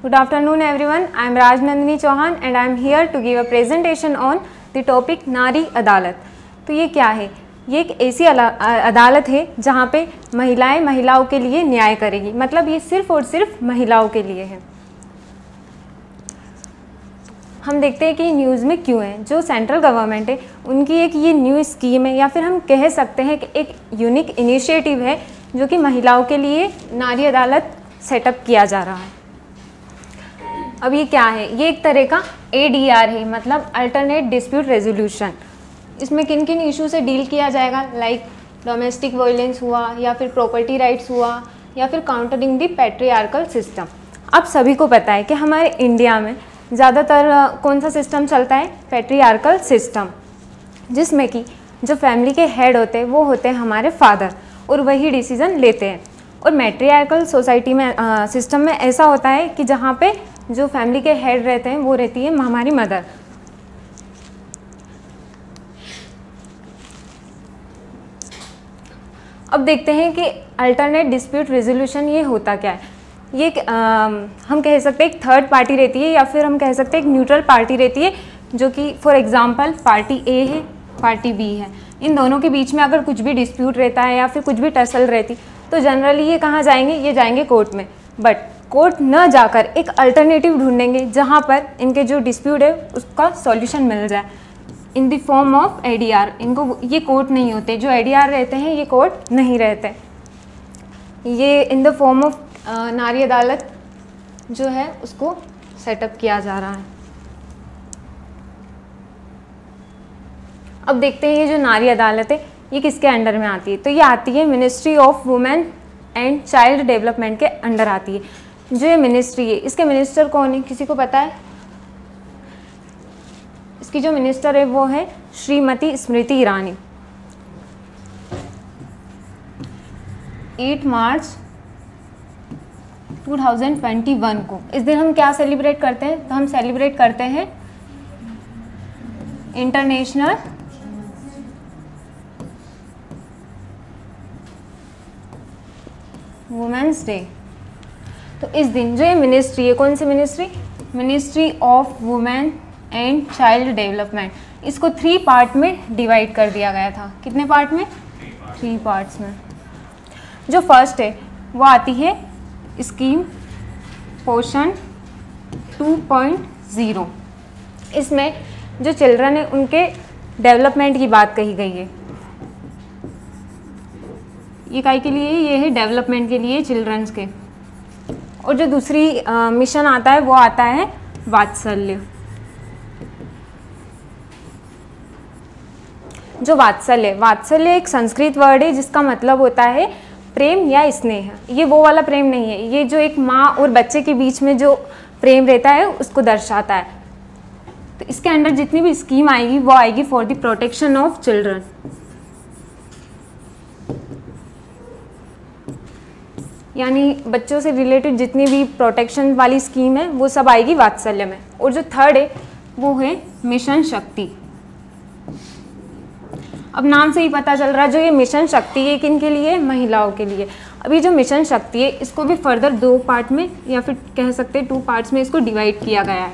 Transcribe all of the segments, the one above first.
Good afternoon everyone. I am Raj Nandini Chauhan and I am here to give a presentation on the topic नारी अदालत। तो ये क्या है? ये एक ऐसी अदालत है जहाँ पे महिलाएं महिलाओं के लिए न्याय करेगी, मतलब ये सिर्फ और सिर्फ महिलाओं के लिए है। हम देखते हैं कि न्यूज़ में क्यों है। जो सेंट्रल गवर्नमेंट है उनकी एक ये न्यू स्कीम है, या फिर हम कह सकते हैं कि एक यूनिक इनिशिएटिव है जो कि महिलाओं के लिए नारी अदालत सेटअप किया जा रहा है। अब ये क्या है? ये एक तरह का ADR है, मतलब अल्टरनेट डिस्प्यूट रेजोल्यूशन। इसमें किन किन इशू से डील किया जाएगा, लाइक डोमेस्टिक वायलेंस हुआ, या फिर प्रॉपर्टी राइट्स हुआ, या फिर काउंटरिंग द पैट्रियार्कल सिस्टम। अब सभी को पता है कि हमारे इंडिया में ज़्यादातर कौन सा सिस्टम चलता है? पैट्रियार्कल सिस्टम, जिसमें कि जो फैमिली के हेड होते हैं वो होते हैं हमारे फादर, और वही डिसीज़न लेते हैं। और मैट्रियार्कल सोसाइटी में सिस्टम में ऐसा होता है कि जहाँ पे जो फैमिली के हेड रहते हैं वो रहती है हमारी मदर। अब देखते हैं कि अल्टरनेट डिस्प्यूट रेजोल्यूशन ये होता क्या है। ये हम कह सकते हैं एक थर्ड पार्टी रहती है, या फिर हम कह सकते हैं एक न्यूट्रल पार्टी रहती है, जो कि फॉर एग्जांपल पार्टी ए है, पार्टी बी है। इन दोनों के बीच में अगर कुछ भी डिस्प्यूट रहता है या फिर कुछ भी टसल रहती, तो जनरली ये कहाँ जाएंगे? ये जाएंगे कोर्ट में। बट कोर्ट न जाकर एक अल्टरनेटिव ढूंढेंगे जहाँ पर इनके जो डिस्प्यूट है उसका सॉल्यूशन मिल जाए in the form of ADR। इनको ये कोर्ट नहीं होते, जो ADR रहते हैं ये कोर्ट नहीं रहते, ये इन द फॉर्म ऑफ नारी अदालत जो है उसको सेटअप किया जा रहा है। अब देखते हैं ये जो नारी अदालत है ये किसके अंडर में आती है। तो ये आती है ministry of women and child development के अंडर आती है। जो ये मिनिस्ट्री है इसके मिनिस्टर कौन है, किसी को पता है? इसकी जो मिनिस्टर है वो है श्रीमती स्मृति ईरानी। 8 मार्च 2021 को इस दिन हम क्या सेलिब्रेट करते हैं? तो हम सेलिब्रेट करते हैं इंटरनेशनल वुमेन्स डे। तो इस दिन जो ये मिनिस्ट्री है, कौन सी ministry? Ministry of women and child development, इसको 3 पार्ट में डिवाइड कर दिया गया था। कितने पार्ट में? 3 पार्ट्स में। जो फर्स्ट है वो आती है स्कीम पोषण 2.0। इसमें जो चिल्ड्रन है उनके डेवलपमेंट की बात कही गई है। ये काय के लिए? ये है डेवलपमेंट के लिए चिल्ड्रंस के। और जो दूसरी मिशन आता है वो आता है वात्सल्य। जो वात्सल्य एक संस्कृत वर्ड है जिसका मतलब होता है प्रेम या स्नेह। ये वो वाला प्रेम नहीं है, ये जो एक माँ और बच्चे के बीच में जो प्रेम रहता है उसको दर्शाता है। तो इसके अंडर जितनी भी स्कीम आएगी वो आएगी for the protection of children. यानी बच्चों से रिलेटेड जितनी भी प्रोटेक्शन वाली स्कीम है वो सब आएगी वात्सल्य में। और जो थर्ड है वो है मिशन शक्ति। अब नाम से ही पता चल रहा है जो ये मिशन शक्ति है किन के लिए? महिलाओं के लिए। अभी जो मिशन शक्ति है इसको भी फर्दर 2 पार्ट में, या फिर कह सकते हैं 2 पार्ट्स में इसको डिवाइड किया गया है।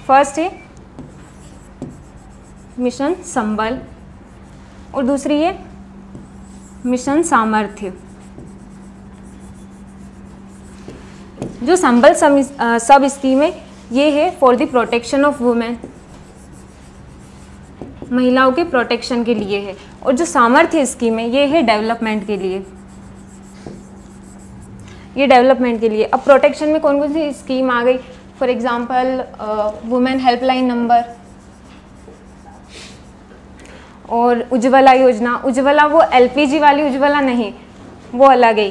फर्स्ट है मिशन संबल और दूसरी है मिशन सामर्थ्य। जो संबल सब स्कीम है ये है for the protection of women, महिलाओं के प्रोटेक्शन के लिए है। और जो सामर्थ्य स्कीम है ये है डेवलपमेंट के लिए, ये डेवलपमेंट के लिए। अब प्रोटेक्शन में कौन कौन सी स्कीम आ गई? For example women helpline number और उज्ज्वला योजना। उज्ज्वला वो LPG वाली उज्ज्वला नहीं, वो अलग है।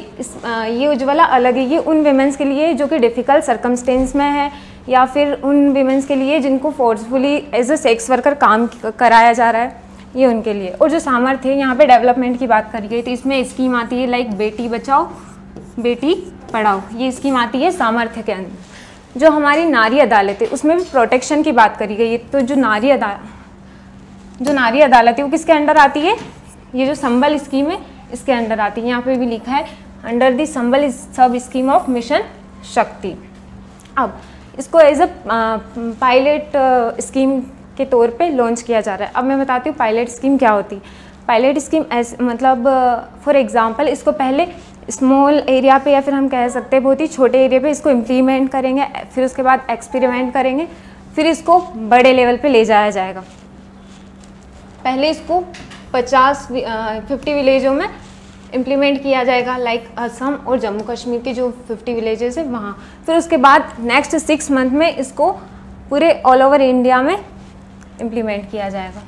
ये उज्ज्वला अलग है, ये उन विमेंस के लिए जो कि डिफ़िकल्ट सर्कमस्टेंस में है, या फिर उन विमेंस के लिए जिनको forcefully as a sex worker काम कराया जा रहा है, ये उनके लिए। और जो सामर्थ्य है यहाँ पे डेवलपमेंट की बात करी गई, तो इसमें स्कीम आती है लाइक बेटी बचाओ बेटी पढ़ाओ, ये स्कीम आती है सामर्थ्य के अंदर। जो हमारी नारी अदालत है उसमें भी प्रोटेक्शन की बात करी गई है। तो जो नारी अदालत है वो किसके अंडर आती है? ये जो संबल स्कीम है इसके अंडर आती है। यहाँ पे भी लिखा है अंडर द संबल सब स्कीम ऑफ मिशन शक्ति। अब इसको एज अ पायलट स्कीम के तौर पे लॉन्च किया जा रहा है। अब मैं बताती हूँ पायलट स्कीम क्या होती है। पायलट स्कीम मतलब फॉर एग्जांपल इसको पहले स्मॉल एरिया पे या फिर हम कह सकते हैं बहुत ही छोटे एरिया पे इसको इम्प्लीमेंट करेंगे, फिर उसके बाद एक्सपेरिमेंट करेंगे, फिर इसको बड़े लेवल पे ले जाया जाएगा। पहले इसको 50 विलेजों में इम्प्लीमेंट किया जाएगा, लाइक असम और जम्मू कश्मीर के जो 50 विलेजेस है वहाँ। फिर उसके बाद नेक्स्ट 6 मंथ में इसको पूरे ऑल ओवर इंडिया में इम्प्लीमेंट किया जाएगा।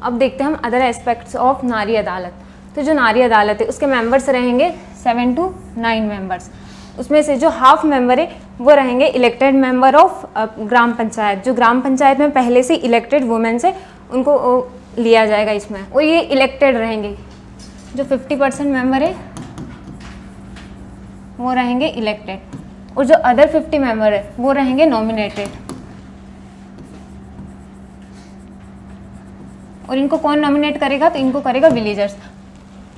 अब देखते हैं हम अदर एस्पेक्ट्स ऑफ नारी अदालत। तो जो नारी अदालत है उसके मेंबर्स रहेंगे 7 to 9 मेंबर्स। उसमें से जो हाफ मेंबर है वो रहेंगे elected member of gram panchayat. जो ग्राम पंचायत में पहले से इलेक्टेड वुमेन्स है उनको लिया जाएगा इसमें, और ये इलेक्टेड रहेंगे। जो 50% मेंबर है वो रहेंगे इलेक्टेड, और जो अदर 50 मेंबर है वो रहेंगे नॉमिनेटेड। और इनको कौन नॉमिनेट करेगा? तो इनको करेगा विलेजर्स।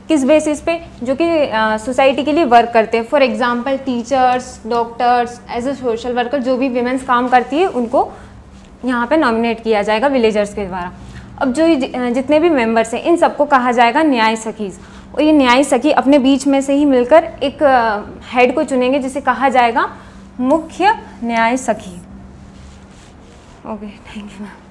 किस बेसिस पे? जो कि सोसाइटी के लिए वर्क करते हैं। For example teachers, doctors, as a social worker, जो भी विमेंस काम करती है उनको यहाँ पे नॉमिनेट किया जाएगा विलेजर्स के द्वारा। अब जो जितने भी मेंबर्स हैं इन सबको कहा जाएगा न्याय सखीज, और ये न्याय सखी अपने बीच में से ही मिलकर एक हेड को चुनेंगे जिसे कहा जाएगा मुख्य न्याय सखी। Okay, thank you ma'am.